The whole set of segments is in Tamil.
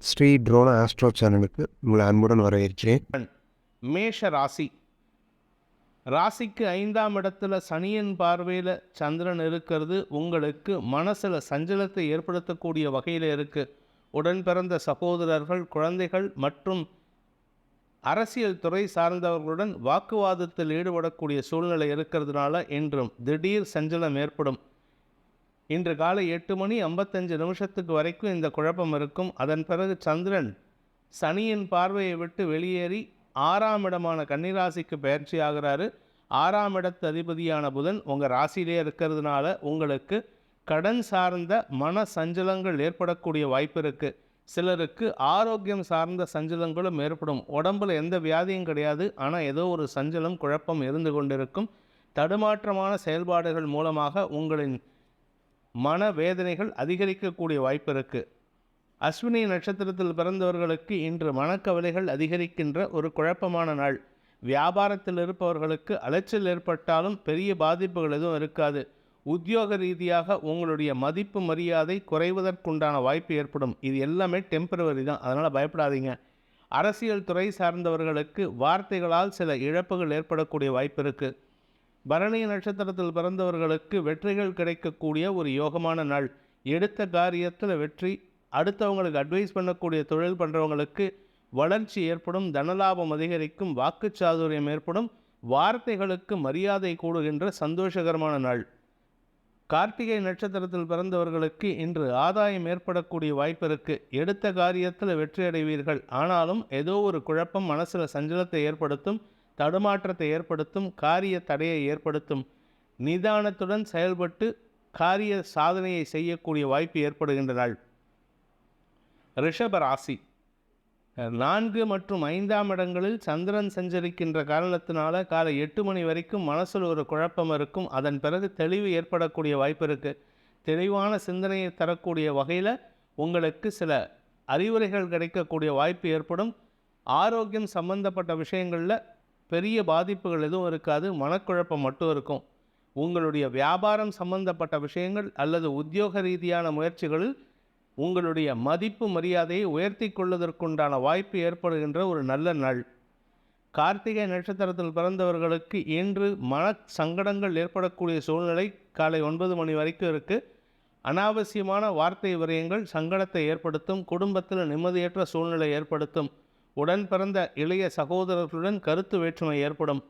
ஸ்ரீ ட்ரோன ஆஸ்ட்ரோ சேனலுக்கு உங்களை அன்புடன் வரவேற்கிறேன். மேஷ ராசி. ராசிக்கு 5ஆம் இடத்துல சனியின் பார்வையில் சந்திரன் இருக்கிறது உங்களுக்கு மனசில் சஞ்சலத்தை ஏற்படுத்தக்கூடிய வகையில் இருக்குது. உடன் பிறந்த சகோதரர்கள், குழந்தைகள் மற்றும் அரசியல் துறை சார்ந்தவர்களுடன் வாக்குவாதத்தில் ஈடுபடக்கூடிய சூழ்நிலை இருக்கிறதுனால இன்றும் திடீர் சஞ்சலம் ஏற்படும். இன்று காலை 8:55 வரைக்கும் இந்த குழப்பம் இருக்கும். அதன் பிறகு சந்திரன் சனியின் பார்வையை விட்டு வெளியேறி 6ஆம் இடமான கன்னிராசிக்கு பயிற்சி ஆகிறாரு. 6ஆம் இடத்து அதிபதியான புதன் உங்கள் ராசியிலே இருக்கிறதுனால உங்களுக்கு கடன் சார்ந்த மன சஞ்சலங்கள் ஏற்படக்கூடிய வாய்ப்பு இருக்குது. சிலருக்கு ஆரோக்கியம் சார்ந்த சஞ்சலங்களும் ஏற்படும். உடம்புல எந்த வியாதியும் கிடையாது, ஆனால் ஏதோ ஒரு சஞ்சலம், குழப்பம் இருந்து கொண்டிருக்கும். தடுமாற்றமான செயல்பாடுகள் மூலமாக உங்களின் மனவேதனைகள் அதிகரிக்கக்கூடிய வாய்ப்பு இருக்குது. அஸ்வினி நட்சத்திரத்தில் பிறந்தவர்களுக்கு இன்று மனக்கவலைகள் அதிகரிக்கின்ற ஒரு குழப்பமான நாள். வியாபாரத்தில் இருப்பவர்களுக்கு அலைச்சல் ஏற்பட்டாலும் பெரிய பாதிப்புகள் எதுவும் இருக்காது. உத்தியோக ரீதியாக உங்களுடைய மதிப்பு மரியாதை குறைவதற்குண்டான வாய்ப்பு ஏற்படும். இது எல்லாமே டெம்பரவரி தான், அதனால் பயப்படாதீங்க. அரசியல் துறை சார்ந்தவர்களுக்கு வார்த்தைகளால் சில இழப்புகள் ஏற்படக்கூடிய வாய்ப்பு இருக்குது. பரணி நட்சத்திரத்தில் பிறந்தவர்களுக்கு வெற்றிகள் கிடைக்கக்கூடிய ஒரு யோகமான நாள். எடுத்த காரியத்தில் வெற்றி. அடுத்தவங்களுக்கு அட்வைஸ் பண்ணக்கூடிய தொழில் பண்ணுறவங்களுக்கு வளர்ச்சி ஏற்படும். தனலாபம் அதிகரிக்கும். வாக்குச்சாதுரியம் ஏற்படும். வார்த்தைகளுக்கு மரியாதை கூடுகின்ற சந்தோஷகரமான நாள். கார்த்திகை நட்சத்திரத்தில் பிறந்தவர்களுக்கு இன்று ஆதாயம் ஏற்படக்கூடிய வாய்ப்பு இருக்குது. எடுத்த காரியத்தில் வெற்றி அடைவீர்கள். ஆனாலும் ஏதோ ஒரு குழப்பம் மனசில் சஞ்சலத்தை ஏற்படுத்தும், தடுமாற்றத்தை ஏற்படுத்தும், காரிய தடையை ஏற்படுத்தும். நிதானத்துடன் செயல்பட்டு காரிய சாதனையை செய்யக்கூடிய வாய்ப்பு ஏற்படுகின்ற நாள். ரிஷப ராசி. 4 மற்றும் 5ஆம் இடங்களில் சந்திரன் சஞ்சரிக்கின்ற காரணத்தினால காலை 8 மணி வரைக்கும் மனசில் ஒரு குழப்பம் இருக்கும். அதன் பிறகு தெளிவு ஏற்படக்கூடிய வாய்ப்பு இருக்குது. தெளிவான சிந்தனையை தரக்கூடிய வகையில் உங்களுக்கு சில அறிவுரைகள் கிடைக்கக்கூடிய வாய்ப்பு ஏற்படும். ஆரோக்கியம் சம்பந்தப்பட்ட விஷயங்களில் பெரிய பாதிப்புகள் எதுவும் இருக்காது, மனக்குழப்பம் மட்டும் இருக்கும். உங்களுடைய வியாபாரம் சம்பந்தப்பட்ட விஷயங்கள் அல்லது உத்தியோக ரீதியான முயற்சிகளில் உங்களுடைய மதிப்பு மரியாதையை உயர்த்தி கொள்வதற்குண்டான வாய்ப்பு ஏற்படுகின்ற ஒரு நல்ல நாள். கார்த்திகை நட்சத்திரத்தில் பிறந்தவர்களுக்கு இன்று மன சங்கடங்கள் ஏற்படக்கூடிய சூழ்நிலை காலை 9 மணி வரைக்கும் இருக்குது. அனாவசியமான வார்த்தை விரயங்கள் சங்கடத்தை ஏற்படுத்தும். குடும்பத்தில் நிம்மதியற்ற சூழ்நிலை ஏற்படுத்தும். உடன் பிறந்த இளைய சகோதரர்களுடன் கருத்து வேற்றுமை ஏற்படும்.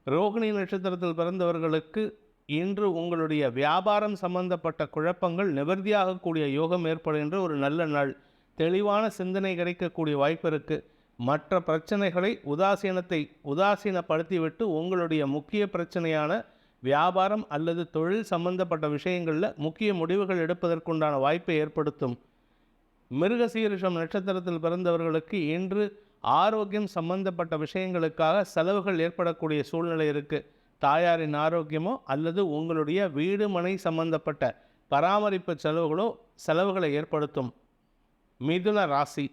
ரோகிணி நட்சத்திரத்தில் பிறந்தவர்களுக்கு இன்று உங்களுடைய வியாபாரம் சம்பந்தப்பட்ட குழப்பங்கள் நிவர்த்தியாகக்கூடிய யோகம் ஏற்படுகின்ற ஒரு நல்ல நாள். தெளிவான சிந்தனை கிடைக்கக்கூடிய வாய்ப்பு இருக்குது. மற்ற பிரச்சனைகளை உதாசீனப்படுத்திவிட்டு உங்களுடைய முக்கிய பிரச்சனையான வியாபாரம் அல்லது தொழில் சம்பந்தப்பட்ட விஷயங்களில் முக்கிய முடிவுகள் எடுப்பதற்குண்டான வாய்ப்பை ஏற்படுத்தும். மிருகசீரிஷம் நட்சத்திரத்தில் பிறந்தவர்களுக்கு இன்று ஆரோக்கியம் சம்பந்தப்பட்ட விஷயங்களுக்காக செலவுகள் ஏற்படக்கூடிய சூழ்நிலை இருக்குது. தாயாரின் ஆரோக்கியமோ அல்லது உங்களுடைய வீடு மனை சம்பந்தப்பட்ட பராமரிப்பு செலவுகளை ஏற்படுத்தும். மிதுன ராசி.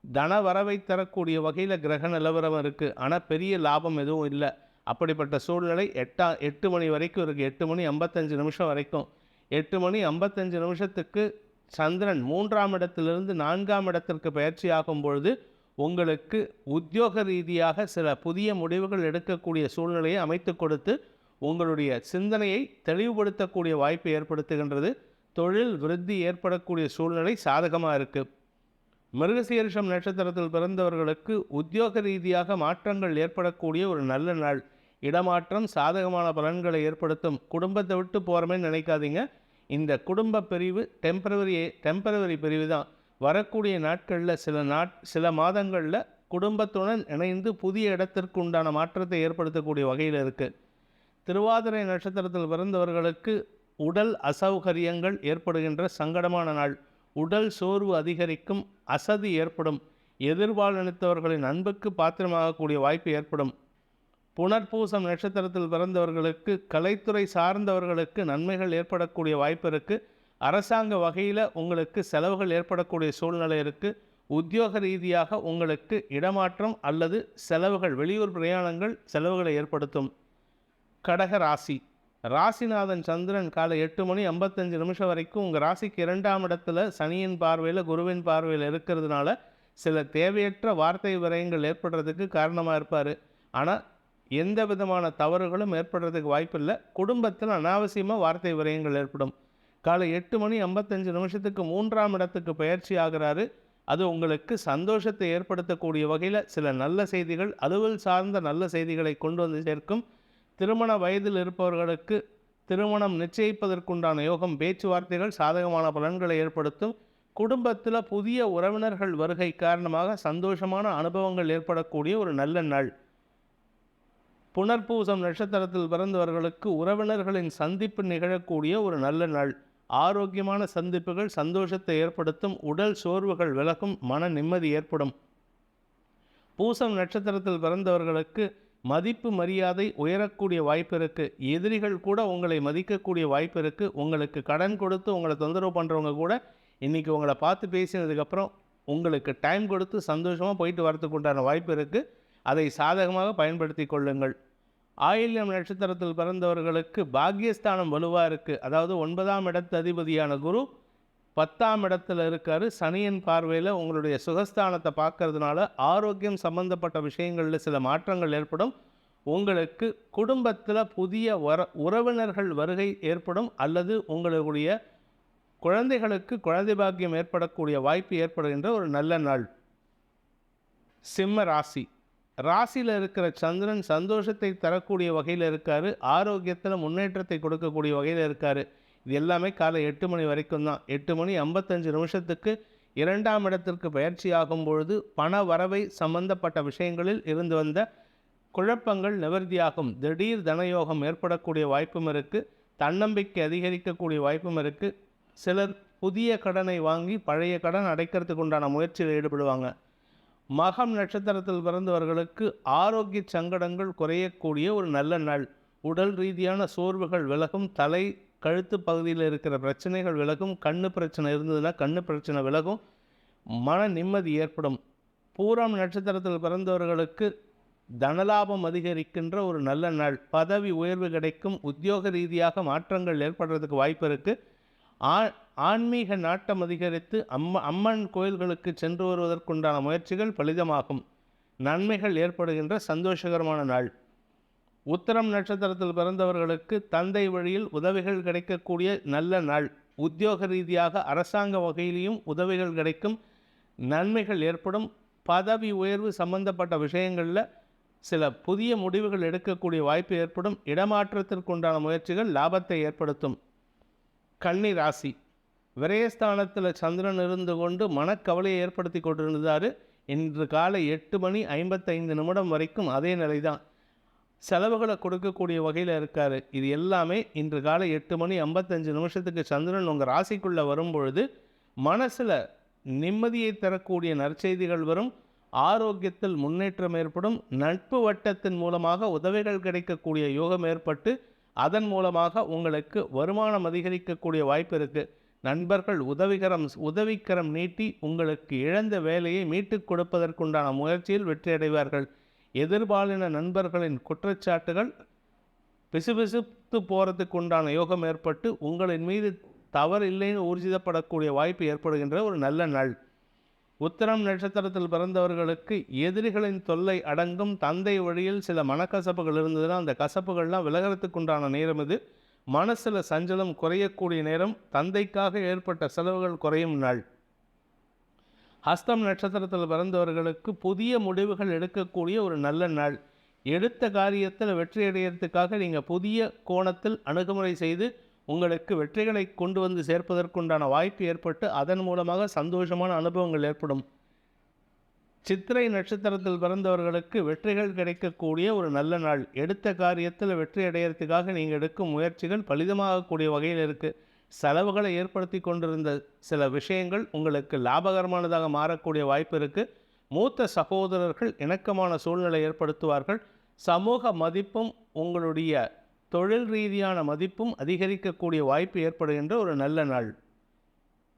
தன வரவை தரக்கூடிய வகையில் கிரக நிலவரம் இருக்குது, ஆனால் பெரிய லாபம் எதுவும் இல்லை. அப்படிப்பட்ட சூழ்நிலை 8 மணி வரைக்கும் இருக்குது. 8:55 வரைக்கும். 8:55 சந்திரன் 3ஆம் இடத்திலிருந்து 4ஆம் இடத்திற்கு பயிற்சி ஆகும் பொழுது உங்களுக்கு உத்தியோக ரீதியாக சில புதிய முடிவுகள் எடுக்கக்கூடிய சூழ்நிலையை அமைத்து கொடுத்து உங்களுடைய சிந்தனையை தெளிவுபடுத்தக்கூடிய வாய்ப்பை ஏற்படுத்துகின்றது. தொழில் விருத்தி ஏற்படக்கூடிய சூழ்நிலை சாதகமாக இருக்குது. மிருகசீரிஷம் நட்சத்திரத்தில் பிறந்தவர்களுக்கு உத்தியோக ரீதியாக மாற்றங்கள் ஏற்படக்கூடிய ஒரு நல்ல நாள். இடமாற்றம் சாதகமான பலன்களை ஏற்படுத்தும். குடும்பத்தை விட்டு போகிறமே நினைக்காதீங்க. இந்த குடும்ப பிரிவு டெம்பரவரி பிரிவு தான். வரக்கூடிய நாட்களில் சில மாதங்களில் குடும்பத்துடன் இணைந்து புதிய இடத்திற்கு உண்டான மாற்றத்தை ஏற்படுத்தக்கூடிய வகையில் இருக்குது. திருவாதிரை நட்சத்திரத்தில் பிறந்தவர்களுக்கு உடல் அசௌகரியங்கள் ஏற்படுகின்ற சங்கடமான நாள். உடல் சோர்வு அதிகரிக்கும். அசதி ஏற்படும். எதிர்பாலினத்தவர்களின் அன்புக்கு பாத்திரமாகக்கூடிய வாய்ப்பு ஏற்படும். புனர்பூசம் நட்சத்திரத்தில் பிறந்தவர்களுக்கு கலைத்துறை சார்ந்தவர்களுக்கு நன்மைகள் ஏற்படக்கூடிய வாய்ப்பு இருக்குது. அரசாங்க வகையில் உங்களுக்கு செலவுகள் ஏற்படக்கூடிய சூழ்நிலை இருக்குது. உத்தியோக ரீதியாக உங்களுக்கு இடமாற்றம் அல்லது செலவுகள், வெளியூர் பிரயாணங்கள் செலவுகளை ஏற்படுத்தும். கடக ராசி. ராசிநாதன் சந்திரன் காலை 8:55 வரைக்கும் உங்கள் ராசிக்கு 2ஆம் இடத்துல சனியின் பார்வையில் குருவின் பார்வையில் இருக்கிறதுனால சில தேவையற்ற வார்த்தை விரயங்கள் ஏற்படுறதுக்கு காரணமாக இருப்பார். ஆனால் எந்த விதமான தவறுகளும் ஏற்படுறதுக்கு வாய்ப்பில்லை. குடும்பத்தில் அனாவசியமாக வார்த்தை விரயங்கள் ஏற்படும். காலை 8:55 3ஆம் இடத்துக்கு பயிற்சி ஆகிறாரு. அது உங்களுக்கு சந்தோஷத்தை ஏற்படுத்தக்கூடிய வகையில் சில நல்ல செய்திகள், அலுவல் சார்ந்த நல்ல செய்திகளை கொண்டு வந்து சேர்க்கும். திருமண வயதில் இருப்பவர்களுக்கு திருமணம் நிச்சயிப்பதற்குண்டான யோகம், பேச்சுவார்த்தைகள் சாதகமான பலன்களை ஏற்படுத்தும். குடும்பத்தில் புதிய உறவினர்கள் வருகை காரணமாக சந்தோஷமான அனுபவங்கள் ஏற்படக்கூடிய ஒரு நல்ல நாள். புனர்பூசம் நட்சத்திரத்தில் பிறந்தவர்களுக்கு உறவினர்களின் சந்திப்பு நிகழக்கூடிய ஒரு நல்ல நாள். ஆரோக்கியமான சந்திப்புகள் சந்தோஷத்தை ஏற்படுத்தும். உடல் சோர்வுகள் விலகும். மன நிம்மதி ஏற்படும். பூசம் நட்சத்திரத்தில் பிறந்தவர்களுக்கு மதிப்பு மரியாதை உயரக்கூடிய வாய்ப்பு இருக்குது. எதிரிகள் கூட உங்களை மதிக்கக்கூடிய வாய்ப்பு இருக்குது. உங்களுக்கு கடன் கொடுத்து உங்களை தொந்தரவு பண்ணுறவங்க கூட இன்றைக்கி உங்களை பார்த்து பேசினதுக்கப்புறம் உங்களுக்கு டைம் கொடுத்து சந்தோஷமாக போயிட்டு வரத்துக்கு உண்டான வாய்ப்பு இருக்குது. அதை சாதகமாக பயன்படுத்தி கொள்ளுங்கள். ஆயில்யம் நட்சத்திரத்தில் பிறந்தவர்களுக்கு பாக்கியஸ்தானம் வலுவாக இருக்குது. அதாவது 9ஆம் இடத்து அதிபதியான குரு 10ஆம் இடத்துல இருக்கார். சனியின் பார்வையில் உங்களுடைய சுகஸ்தானத்தை பார்க்கறதுனால ஆரோக்கியம் சம்பந்தப்பட்ட விஷயங்களில் சில மாற்றங்கள் ஏற்படும். உங்களுக்கு குடும்பத்தில் புதிய உறவினர்கள் வருகை ஏற்படும். அல்லது உங்களுடைய குழந்தைகளுக்கு குழந்தை பாக்கியம் ஏற்படக்கூடிய வாய்ப்பு ஏற்படுகின்ற ஒரு நல்ல நாள். சிம்ம ராசி. ராசியில் இருக்கிற சந்திரன் சந்தோஷத்தை தரக்கூடிய வகையில் இருக்கார். ஆரோக்கியத்தில் முன்னேற்றத்தை கொடுக்கக்கூடிய வகையில் இருக்கார். இது எல்லாமே காலை 8 மணி வரைக்கும் தான். 8:55 2ஆம் இடத்திற்கு பயிற்சி ஆகும் பொழுது பண வரவை சம்பந்தப்பட்ட விஷயங்களில் இருந்து வந்த குழப்பங்கள் நிவர்த்தியாகும். திடீர் தனயோகம் ஏற்படக்கூடிய வாய்ப்பும் இருக்குது. தன்னம்பிக்கை அதிகரிக்கக்கூடிய வாய்ப்பும் இருக்குது. சிலர் புதிய கடனை வாங்கி பழைய கடன் அடைக்கிறதுக்கு உண்டான முயற்சியில் ஈடுபடுவாங்க. மகம் நட்சத்திரத்தில் பிறந்தவர்களுக்கு ஆரோக்கிய சங்கடங்கள் குறையக்கூடிய ஒரு நல்ல நாள். உடல் ரீதியான சோர்வுகள் விலகும். தலை கழுத்து பகுதியில் இருக்கிற பிரச்சனைகள் விலகும். கண்ணு பிரச்சனை இருந்ததுன்னா கண்ணு பிரச்சனை விலகும். மன நிம்மதி ஏற்படும். பூரம் நட்சத்திரத்தில் பிறந்தவர்களுக்கு தனலாபம் அதிகரிக்கின்ற ஒரு நல்ல நாள். பதவி உயர்வு கிடைக்கும். உத்தியோக ரீதியாக மாற்றங்கள் ஏற்படுறதுக்கு வாய்ப்பு இருக்குது. ஆன்மீக நாட்டம் அதிகரித்து அம்மன் கோயில்களுக்கு சென்று வருவதற்குண்டான முயற்சிகள் பலிதமாகும். நன்மைகள் ஏற்படுகின்ற சந்தோஷகரமான நாள். உத்திரம் நட்சத்திரத்தில் பிறந்தவர்களுக்கு தந்தை வழியில் உதவிகள் கிடைக்கக்கூடிய நல்ல நாள். உத்தியோக ரீதியாக அரசாங்க வகையிலையும் உதவிகள் கிடைக்கும். நன்மைகள் ஏற்படும். பதவி உயர்வு சம்பந்தப்பட்ட விஷயங்களில் சில புதிய முடிவுகள் எடுக்கக்கூடிய வாய்ப்பு ஏற்படும். இடமாற்றத்திற்குண்டான முயற்சிகள் லாபத்தை ஏற்படுத்தும். கன்னி ராசி. விரயஸ்தானத்தில் சந்திரன் இருந்து கொண்டு மனக்கவலையை ஏற்படுத்தி கொண்டிருந்தார். இன்று காலை 8:55 வரைக்கும் அதே நிலை தான். செலவுகளை கொடுக்கக்கூடிய வகையில் இருக்கார். இது எல்லாமே இன்று காலை 8:55 சந்திரன் உங்கள் ராசிக்குள்ளே வரும்பொழுது மனசில் நிம்மதியை தரக்கூடிய நற்செய்திகள் வரும். ஆரோக்கியத்தில் முன்னேற்றம் ஏற்படும். நட்பு வட்டத்தின் மூலமாக உதவிகள் கிடைக்கக்கூடிய யோகம் ஏற்பட்டு அதன் மூலமாக உங்களுக்கு வருமானம் அதிகரிக்கக்கூடிய வாய்ப்பு இருக்குது. நண்பர்கள் உதவிக்கரம் நீட்டி உங்களுக்கு இழந்த வேலையை மீட்டுக் கொடுப்பதற்குண்டான முயற்சியில் வெற்றியடைவார்கள். எதிர்பாலின நண்பர்களின் குற்றச்சாட்டுகள் பிசுபிசுத்து போகிறதுக்கு உண்டான யோகம் ஏற்பட்டு உங்களின் மீது தவறு இல்லைன்னு ஊர்ஜிதப்படக்கூடிய வாய்ப்பு ஏற்படுகின்ற ஒரு நல்ல நாள். உத்திரம் நட்சத்திரத்தில் பிறந்தவர்களுக்கு எதிரிகளின் தொல்லை அடங்கும். தந்தை வழியில் சில மனக்கசப்புகள் இருந்ததுன்னா அந்த கசப்புகள்லாம் விலகிறதுக்கு உண்டான நேரம் இது. மனசில் சஞ்சலம் குறையக்கூடிய நேரம். தந்தைக்காக ஏற்பட்ட செலவுகள் குறையும் நாள். ஹஸ்தம் நட்சத்திரத்தில் பிறந்தவர்களுக்கு புதிய முடிவுகள் எடுக்கக்கூடிய ஒரு நல்ல நாள். எடுத்த காரியத்தில் வெற்றி அடையிறதுக்காக நீங்கள் புதிய கோணத்தில் அணுகுமுறை செய்து உங்களுக்கு வெற்றிகளை கொண்டு வந்து சேர்ப்பதற்குண்டான வாய்ப்பு ஏற்பட்டு அதன் மூலமாக சந்தோஷமான அனுபவங்கள் ஏற்படும். சித்திரை நட்சத்திரத்தில் பிறந்தவர்களுக்கு வெற்றிகள் கிடைக்கக்கூடிய ஒரு நல்ல நாள். எடுத்த காரியத்தில் வெற்றி அடையிறதுக்காக நீங்கள் எடுக்கும் முயற்சிகள் பலிதமாகக்கூடிய வகையில் இருக்குது. செலவுகளை ஏற்படுத்தி கொண்டிருந்த சில விஷயங்கள் உங்களுக்கு லாபகரமானதாக மாறக்கூடிய வாய்ப்பு இருக்குது. மூத்த சகோதரர்கள் இணக்கமான சூழ்நிலை ஏற்படுத்துவார்கள். சமூக மதிப்பும் உங்களுடைய தொழில் ரீதியான மதிப்பும் அதிகரிக்கக்கூடிய வாய்ப்பு ஏற்படுகின்ற ஒரு நல்ல நாள்.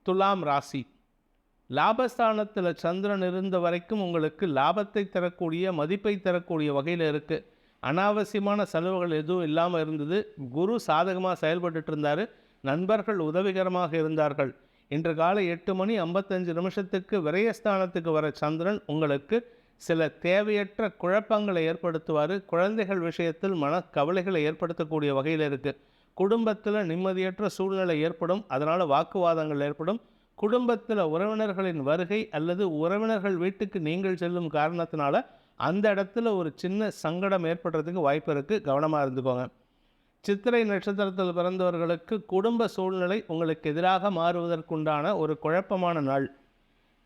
துலாம் ராசி. லாபஸ்தானத்தில் சந்திரன் இருந்த வரைக்கும் உங்களுக்கு லாபத்தை தரக்கூடிய மதிப்பை தரக்கூடிய வகையில் இருக்குது. அனாவசியமான செலவுகள் எதுவும் இல்லாமல் இருந்தது. குரு சாதகமாக செயல்பட்டு இருந்தார். நண்பர்கள் உதவிகரமாக இருந்தார்கள். இன்று காலை 8:55 விரயஸ்தானத்துக்கு வர சந்திரன் உங்களுக்கு சில தேவையற்ற குழப்பங்களை ஏற்படுத்துவார். குழந்தைகள் விஷயத்தில் மனக்கவலைகளை ஏற்படுத்தக்கூடிய வகையில் இருக்குது. குடும்பத்தில் நிம்மதியற்ற சூழ்நிலை ஏற்படும். அதனால் வாக்குவாதங்கள் ஏற்படும். குடும்பத்தில் உறவினர்களின் வருகை அல்லது உறவினர்கள் வீட்டுக்கு நீங்கள் செல்லும் காரணத்தினால அந்த இடத்துல ஒரு சின்ன சங்கடம் ஏற்படுறதுக்கு வாய்ப்பு இருக்குது. கவனமாக இருந்துக்கோங்க. சித்திரை நட்சத்திரத்தில் பிறந்தவர்களுக்கு குடும்ப சூழ்நிலை உங்களுக்கு எதிராக மாறுவதற்குண்டான ஒரு குழப்பமான நாள்.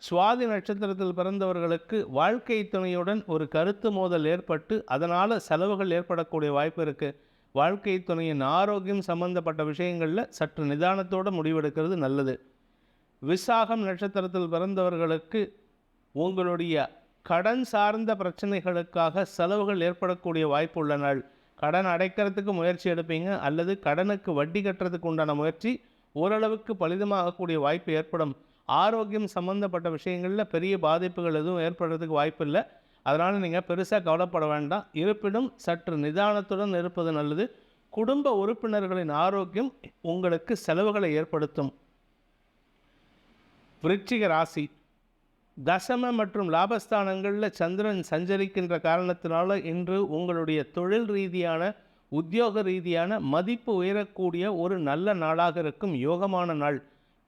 சுவாதி நட்சத்திரத்தில் பிறந்தவர்களுக்கு வாழ்க்கை துணையுடன் ஒரு கருத்து மோதல் ஏற்பட்டு அதனால் செலவுகள் ஏற்படக்கூடிய வாய்ப்பு இருக்குது. வாழ்க்கை துணையின் ஆரோக்கியம் சம்பந்தப்பட்ட விஷயங்களில் சற்று நிதானத்தோடு முடிவெடுக்கிறது நல்லது. விசாகம் நட்சத்திரத்தில் பிறந்தவர்களுக்கு உங்களுடைய கடன் சார்ந்த பிரச்சனைகளுக்காக செலவுகள் ஏற்படக்கூடிய வாய்ப்பு உள்ள நாள். கடன் அடைக்கிறதுக்கு முயற்சி எடுப்பீங்க அல்லது கடனுக்கு வட்டி கட்டுறதுக்கு உண்டான முயற்சி ஓரளவுக்கு பலிதமாகக்கூடிய வாய்ப்பு ஏற்படும். ஆரோக்கியம் சம்பந்தப்பட்ட விஷயங்களில் பெரிய பாதிப்புகள் எதுவும் ஏற்படுறதுக்கு வாய்ப்பு இல்லை. அதனால் நீங்கள் பெருசாக கவலைப்பட வேண்டாம். இருப்பினும் சற்று நிதானத்துடன் இருப்பது நல்லது. குடும்ப உறுப்பினர்களின் ஆரோக்கியம் உங்களுக்கு செலவுகளை ஏற்படுத்தும். விருச்சிக ராசி. தசம மற்றும் லாபஸ்தானங்களில் சந்திரன் சஞ்சரிக்கின்ற காரணத்தினால இன்று உங்களுடைய தொழில் ரீதியான உத்தியோக ரீதியான மதிப்பு உயரக்கூடிய ஒரு நல்ல நாளாக இருக்கும். யோகமான நாள்.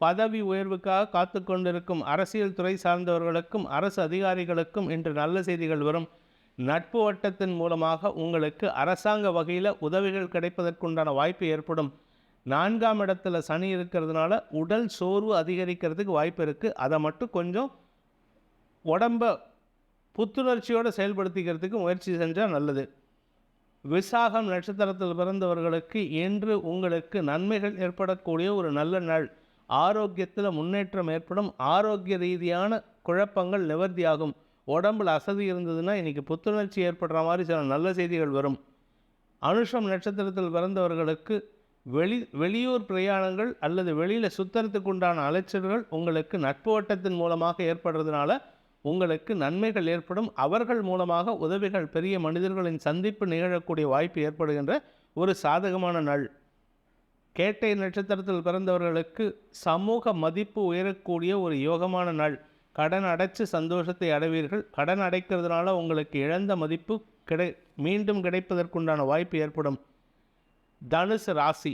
பதவி உயர்வுக்காக காத்து கொண்டிருக்கும் அரசியல் துறை சார்ந்தவர்களுக்கும் அரசு அதிகாரிகளுக்கும் இன்று நல்ல செய்திகள் வரும். நட்பு வட்டத்தின் மூலமாக உங்களுக்கு அரசாங்க வகையில் உதவிகள் கிடைப்பதற்குண்டான வாய்ப்பு ஏற்படும். 4ஆம் இடத்துல சனி இருக்கிறதுனால உடல் சோர்வு அதிகரிக்கிறதுக்கு வாய்ப்பு இருக்குது. அதை மட்டும் கொஞ்சம் உடம்ப புத்துணர்ச்சியோடு செயல்படுத்திக்கிறதுக்கு முயற்சி செஞ்சால் நல்லது. விசாகம் நட்சத்திரத்தில் பிறந்தவர்களுக்கு இன்று உங்களுக்கு நன்மைகள் ஏற்படக்கூடிய ஒரு நல்ல நாள். ஆரோக்கியத்தில் முன்னேற்றம் ஏற்படும். ஆரோக்கிய ரீதியான குழப்பங்கள் நிவர்த்தியாகும். உடம்பில் அசதி இருந்ததுன்னா இன்றைக்கி புத்துணர்ச்சி ஏற்படுற மாதிரி சில நல்ல செய்திகள் வரும். அனுஷம் நட்சத்திரத்தில் பிறந்தவர்களுக்கு வெளியூர் பிரயாணங்கள் அல்லது வெளியில் சுத்தறதுக்கு உண்டான அலைச்சல்கள் உங்களுக்கு நட்பு வட்டத்தின் மூலமாக ஏற்படுறதுனால உங்களுக்கு நன்மைகள் ஏற்படும். அவர்கள் மூலமாக உதவிகள் பெரிய மனிதர்களின் சந்திப்பு நிகழக்கூடிய வாய்ப்பு ஏற்படுகின்ற ஒரு சாதகமான நாள். கேட்டை நட்சத்திரத்தில் பிறந்தவர்களுக்கு சமூக மதிப்பு உயரக்கூடிய ஒரு யோகமான நாள். கடன் அடைச்சு சந்தோஷத்தை அடைவீர்கள். கடன் அடைக்கிறதுனால உங்களுக்கு இழந்த மதிப்பு மீண்டும் கிடைப்பதற்குண்டான வாய்ப்பு ஏற்படும். தனுசு ராசி.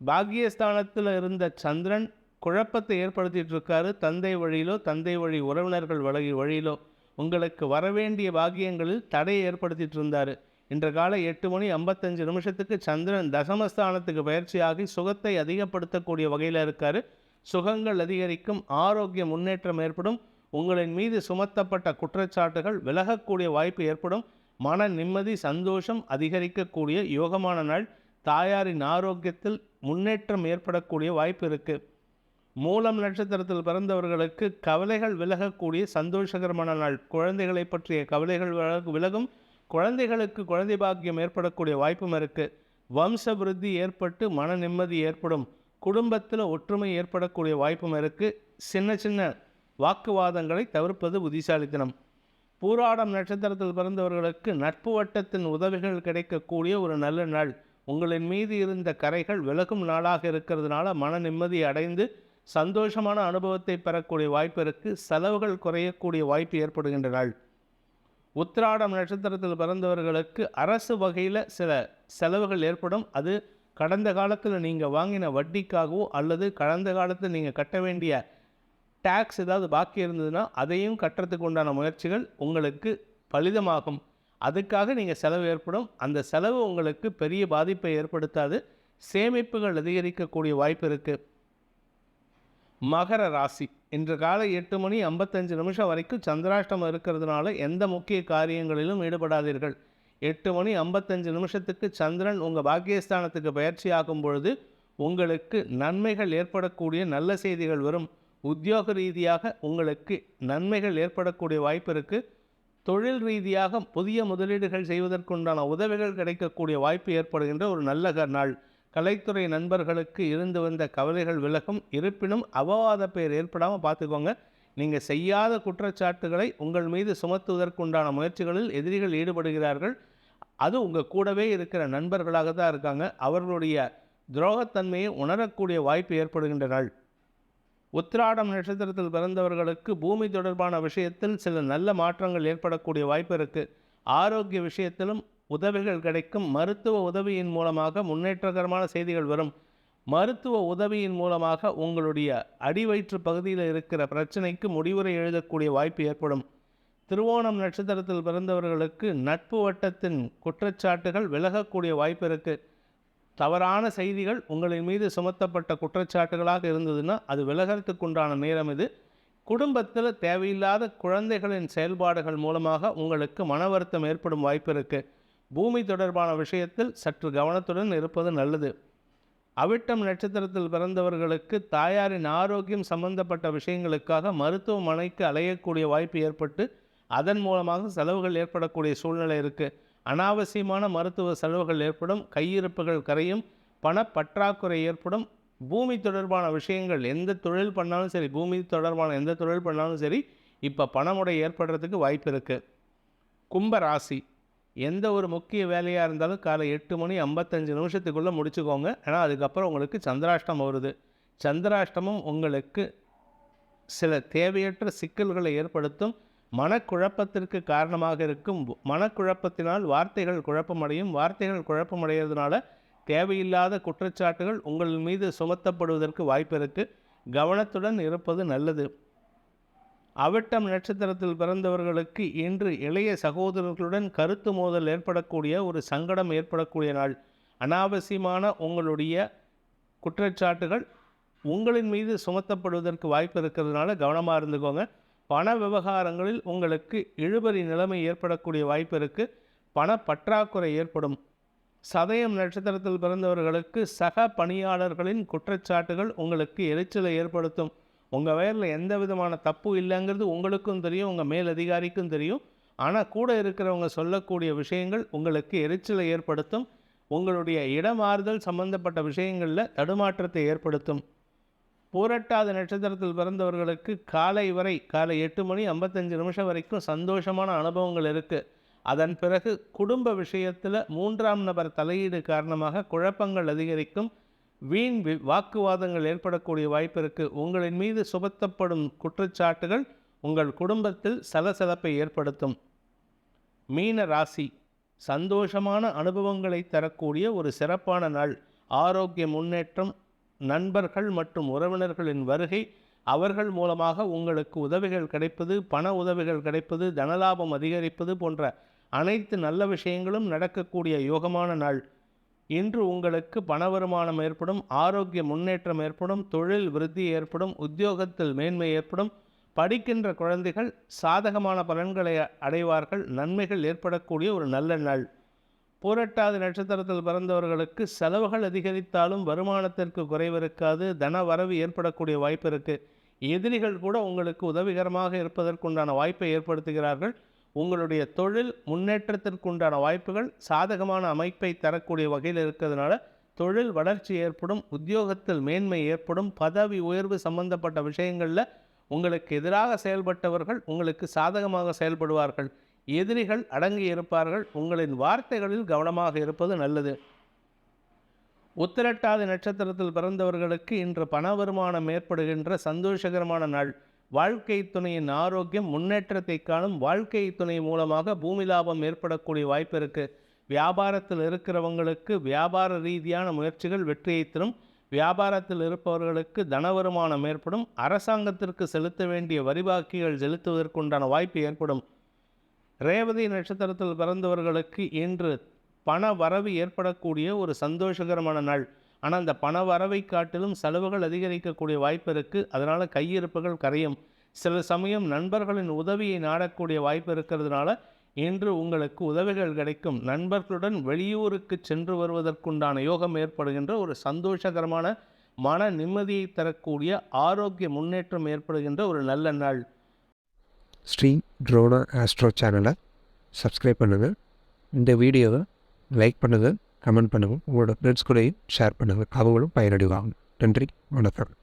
பாக்கியஸ்தானத்தில் இருந்த சந்திரன் குழப்பத்தை ஏற்படுத்திட்டு இருக்காரு. தந்தை வழியிலோ தந்தை வழி உறவினர்கள் வழியிலோ உங்களுக்கு வரவேண்டிய பாக்கியங்களில் தடையை ஏற்படுத்திட்டு இருந்தார். இன்று காலை 8:55 சந்திரன் தசமஸ்தானத்துக்கு பயிற்சியாகி சுகத்தை அதிகப்படுத்தக்கூடிய வகையில் இருக்கார். சுகங்கள் அதிகரிக்கும். ஆரோக்கிய முன்னேற்றம் ஏற்படும். உங்களின் மீது சுமத்தப்பட்ட குற்றச்சாட்டுகள் விலகக்கூடிய வாய்ப்பு ஏற்படும். மன நிம்மதி சந்தோஷம் அதிகரிக்கக்கூடிய யோகமான நாள். தாயாரின் ஆரோக்கியத்தில் முன்னேற்றம் ஏற்படக்கூடிய வாய்ப்பு இருக்குது. மூலம் நட்சத்திரத்தில் பிறந்தவர்களுக்கு கவலைகள் விலகக்கூடிய சந்தோஷகரமான நாள். குழந்தைகளை பற்றிய கவலைகள் விலகும். குழந்தைகளுக்கு குழந்தை பாக்கியம் ஏற்படக்கூடிய வாய்ப்பும் இருக்குது. வம்ச விருத்தி ஏற்பட்டு மன நிம்மதி ஏற்படும். குடும்பத்தில் ஒற்றுமை ஏற்படக்கூடிய வாய்ப்பும் இருக்குது. சின்ன சின்ன வாக்குவாதங்களை தவிர்ப்பது புத்திசாலித்தனம். பூராடம் நட்சத்திரத்தில் பிறந்தவர்களுக்கு நட்பு வட்டத்தின் உதவிகள் கிடைக்கக்கூடிய ஒரு நல்ல நாள். உங்களின் மீது இருந்த கரைகள் விலகும் நாளாக இருக்கிறதுனால மன நிம்மதி அடைந்து சந்தோஷமான அனுபவத்தை பெறக்கூடிய வாய்ப்பு இருக்குது. செலவுகள் குறையக்கூடிய வாய்ப்பு ஏற்படுகின்ற நாள். உத்திராடம் நட்சத்திரத்தில் பிறந்தவர்களுக்கு அரசு வகையில் சில செலவுகள் ஏற்படும். அது கடந்த காலத்தில் நீங்கள் வாங்கின வட்டிக்காகவோ அல்லது கடந்த காலத்தில் நீங்கள் கட்ட வேண்டிய டேக்ஸ் ஏதாவது பாக்கி இருந்ததுன்னா அதையும் கட்டுறதுக்கு உண்டான முயற்சிகள் உங்களுக்கு பலிதமாகும். அதுக்காக நீங்கள் செலவு ஏற்படும். அந்த செலவு உங்களுக்கு பெரிய பாதிப்பை ஏற்படுத்தாது. சேமிப்புகள் அதிகரிக்கக்கூடிய வாய்ப்பு இருக்குது. மகர ராசி. இன்று காலை 8:55 வரைக்கும் சந்திராஷ்டமம் இருக்கிறதுனால எந்த முக்கிய காரியங்களிலும் ஈடுபடாதீர்கள். 8:55 சந்திரன் உங்கள் பாக்கியஸ்தானத்துக்கு பயிற்சி ஆகும் பொழுது உங்களுக்கு நன்மைகள் ஏற்படக்கூடிய நல்ல செய்திகள் வரும். உத்தியோக ரீதியாக உங்களுக்கு நன்மைகள் ஏற்படக்கூடிய வாய்ப்பு இருக்குது. தொழில் ரீதியாக புதிய முதலீடுகள் செய்வதற்குண்டான உதவிகள் கிடைக்கக்கூடிய வாய்ப்பு ஏற்படுகின்ற ஒரு நல்ல நாள். கலைத்துறை நண்பர்களுக்கு இருந்து வந்த கவலைகள் விலகும். இருப்பினும் அபவாத பெயர் ஏற்படாமல் பார்த்துக்கோங்க. நீங்கள் செய்யாத குற்றச்சாட்டுகளை உங்கள் மீது சுமத்துவதற்குண்டான முயற்சிகளில் எதிரிகள் ஈடுபடுகிறார்கள். அது உங்கள் கூடவே இருக்கிற நண்பர்களாக தான் இருக்காங்க. அவர்களுடைய துரோகத்தன்மையை உணரக்கூடிய வாய்ப்பு ஏற்படுகின்ற நாள். உத்திராடம் நட்சத்திரத்தில் பிறந்தவர்களுக்கு பூமி தொடர்பான விஷயத்தில் சில நல்ல மாற்றங்கள் ஏற்படக்கூடிய வாய்ப்பு இருக்குது. ஆரோக்கிய விஷயத்திலும் உதவிகள் கிடைக்கும். மருத்துவ உதவியின் மூலமாக முன்னேற்றகரமான செய்திகள் வரும். மருத்துவ உதவியின் மூலமாக உங்களுடைய அடிவயிற்று பகுதியில் இருக்கிற பிரச்சனைக்கு முடிவுரை எழுதக்கூடிய வாய்ப்பு ஏற்படும். திருவோணம் நட்சத்திரத்தில் பிறந்தவர்களுக்கு நட்பு வட்டத்தின் குற்றச்சாட்டுகள் விலகக்கூடிய வாய்ப்பு இருக்குது. தவறான செய்திகள் உங்களின் மீது சுமத்தப்பட்ட குற்றச்சாட்டுகளாக இருந்ததுன்னா அது விலகிறதுக்குண்டான நேரம் இது. குடும்பத்தில் தேவையில்லாத குழந்தைகளின் செயல்பாடுகள் மூலமாக உங்களுக்கு மன வருத்தம் ஏற்படும் வாய்ப்பு இருக்குது. பூமி தொடர்பான விஷயத்தில் சற்று கவனத்துடன் இருப்பது நல்லது. அவிட்டம் நட்சத்திரத்தில் பிறந்தவர்களுக்கு தாயாரின் ஆரோக்கியம் சம்பந்தப்பட்ட விஷயங்களுக்காக மருத்துவமனைக்கு அலையக்கூடிய வாய்ப்பு ஏற்பட்டு அதன் மூலமாக செலவுகள் ஏற்படக்கூடிய சூழ்நிலை இருக்குது. அனாவசியமான மருத்துவ செலவுகள் ஏற்படும். கையிருப்புகள் கரையும். பணப்பற்றாக்குறை ஏற்படும். பூமி தொடர்பான விஷயங்கள் எந்த தொழில் பண்ணாலும் சரி, பூமி தொடர்பான எந்த தொழில் பண்ணாலும் சரி, இப்போ பணமுடை ஏற்படுறதுக்கு வாய்ப்பு இருக்குது. கும்ப ராசி, எந்த ஒரு முக்கிய வேலையாக இருந்தாலும் காலை 8:55 முடிச்சுக்கோங்க. ஏன்னா அதுக்கப்புறம் உங்களுக்கு சந்திராஷ்டமம் வருது. சந்திராஷ்டமம் உங்களுக்கு சில தேவையற்ற சிக்கல்களை ஏற்படுத்தும். மனக்குழப்பத்திற்கு காரணமாக இருக்கும். மனக்குழப்பத்தினால் வார்த்தைகள் குழப்பமடையும். வார்த்தைகள் குழப்பமடைகிறதுனால தேவையில்லாத குற்றச்சாட்டுகள் உங்கள் மீது சுமத்தப்படுவதற்கு வாய்ப்பு இருக்குது. கவனத்துடன் இருப்பது நல்லது. அவிட்டம் நட்சத்திரத்தில் பிறந்தவர்களுக்கு இன்று இளைய சகோதரர்களுடன் கருத்து மோதல் ஏற்படக்கூடிய ஒரு சங்கடம் ஏற்படக்கூடிய நாள். அனாவசியமான உங்களுடைய குற்றச்சாட்டுகள் உங்களின் மீது சுமத்தப்படுவதற்கு வாய்ப்பு இருக்கிறதுனால கவனமாக இருந்துக்கோங்க. பண விவகாரங்களில் உங்களுக்கு இழுபறி நிலைமை ஏற்படக்கூடிய வாய்ப்பு இருக்குது. பணப்பற்றாக்குறை ஏற்படும். சதயம் நட்சத்திரத்தில் பிறந்தவர்களுக்கு சக பணியாளர்களின் குற்றச்சாட்டுகள் உங்களுக்கு எரிச்சலை ஏற்படுத்தும். உங்கள் வேலையில் எந்த விதமான தப்பு இல்லைங்கிறது உங்களுக்கும் தெரியும், உங்கள் மேலதிகாரிக்கும் தெரியும். ஆனால் கூட இருக்கிறவங்க சொல்லக்கூடிய விஷயங்கள் உங்களுக்கு எரிச்சலை ஏற்படுத்தும். உங்களுடைய இடமாறுதல் சம்பந்தப்பட்ட விஷயங்களில் தடுமாற்றத்தை ஏற்படுத்தும். பூரட்டாதி நட்சத்திரத்தில் பிறந்தவர்களுக்கு காலை 8:55 வரைக்கும் சந்தோஷமான அனுபவங்கள் இருக்குது. அதன் பிறகு குடும்ப விஷயத்தில் 3ஆம் நபர் தலையீடு காரணமாக குழப்பங்கள் அதிகரிக்கும். வீண் வாக்குவாதங்கள் ஏற்படக்கூடிய வாய்ப்பு இருக்குது. உங்களின் மீது சுமத்தப்படும் குற்றச்சாட்டுகள் உங்கள் குடும்பத்தில் சலசலப்பை ஏற்படுத்தும். மீன ராசி, சந்தோஷமான அனுபவங்களை தரக்கூடிய ஒரு சிறப்பான நாள். ஆரோக்கிய முன்னேற்றம், நண்பர்கள் மற்றும் உறவினர்களின் வருகை, அவர்கள் மூலமாக உங்களுக்கு உதவிகள் கிடைப்பது, பண உதவிகள் கிடைப்பது, தனலாபம் அதிகரிப்பது போன்ற அனைத்து நல்ல விஷயங்களும் நடக்கக்கூடிய யோகமான நாள். இன்று உங்களுக்கு பண வருமானம் ஏற்படும். ஆரோக்கிய முன்னேற்றம் ஏற்படும். தொழில் விருத்தி ஏற்படும். உத்தியோகத்தில் மேன்மை ஏற்படும். படிக்கின்ற குழந்தைகள் சாதகமான பலன்களை அடைவார்கள். நன்மைகள் ஏற்படக்கூடிய ஒரு நல்ல நாள். பூரட்டாதி நட்சத்திரத்தில் பிறந்தவர்களுக்கு செலவுகள் அதிகரித்தாலும் வருமானத்திற்கு குறைவு இருக்காது. தன வரவு ஏற்படக்கூடிய வாய்ப்பு இருக்குது. எதிரிகள் கூட உங்களுக்கு உதவிகரமாக இருப்பதற்குண்டான வாய்ப்பை ஏற்படுத்துகிறார்கள். உங்களுடைய தொழில் முன்னேற்றத்திற்குண்டான வாய்ப்புகள் சாதகமான அமைப்பை தரக்கூடிய வகையில் இருக்கிறதுனால தொழில் வளர்ச்சி ஏற்படும். உத்தியோகத்தில் மேன்மை ஏற்படும். பதவி உயர்வு சம்பந்தப்பட்ட விஷயங்களில் உங்களுக்கு எதிராக செயல்பட்டவர்கள் உங்களுக்கு சாதகமாக செயல்படுவார்கள். எதிரிகள் அடங்கி இருப்பார்கள். உங்களின் வார்த்தைகளில் கவனமாக இருப்பது நல்லது. உத்திரட்டாதி நட்சத்திரத்தில் பிறந்தவர்களுக்கு இன்று பண வருமானம் ஏற்படுகின்ற சந்தோஷகரமான நாள். வாழ்க்கை துணையின் ஆரோக்கியம் முன்னேற்றத்தை காணும். வாழ்க்கை துணை மூலமாக பூமி லாபம் ஏற்படக்கூடிய வாய்ப்பு இருக்குது. வியாபாரத்தில் இருக்கிறவங்களுக்கு வியாபார ரீதியான முயற்சிகள் வெற்றியை தரும். வியாபாரத்தில் இருப்பவர்களுக்கு தன வருமானம் ஏற்படும். அரசாங்கத்திற்கு செலுத்த வேண்டிய வரிபாக்கிகள் செலுத்துவதற்குண்டான வாய்ப்பு ஏற்படும். ரேவதி நட்சத்திரத்தில் பிறந்தவர்களுக்கு இன்று பண வரவு ஏற்படக்கூடிய ஒரு சந்தோஷகரமான நாள். ஆனால் அந்த பண வரவை காட்டிலும் செலவுகள் அதிகரிக்கக்கூடிய வாய்ப்பு இருக்குது. அதனால் கையிருப்புகள் கரையும். சில சமயம் நண்பர்களின் உதவியை நாடக்கூடிய வாய்ப்பு இருக்கிறதுனால இன்று உங்களுக்கு உதவிகள் கிடைக்கும். நண்பர்களுடன் வெளியூருக்கு சென்று வருவதற்குண்டான யோகம் ஏற்படுகின்ற ஒரு சந்தோஷகரமான மன நிம்மதியை தரக்கூடிய ஆரோக்கிய முன்னேற்றம் ஏற்படுகின்ற ஒரு நல்ல நாள். ஸ்ரீ ட்ரோனா ஆஸ்ட்ரோ சேனலை சப்ஸ்கிரைப் பண்ணுங்கள். இந்த வீடியோவை லைக் பண்ணுங்கள், கமெண்ட் பண்ணுங்கள். உங்களோட ஃப்ரெண்ட்ஸ் கூடயும் ஷேர் பண்ணுங்கள். அவங்களும் பயனடைவாங்க. நன்றி, வணக்கம்.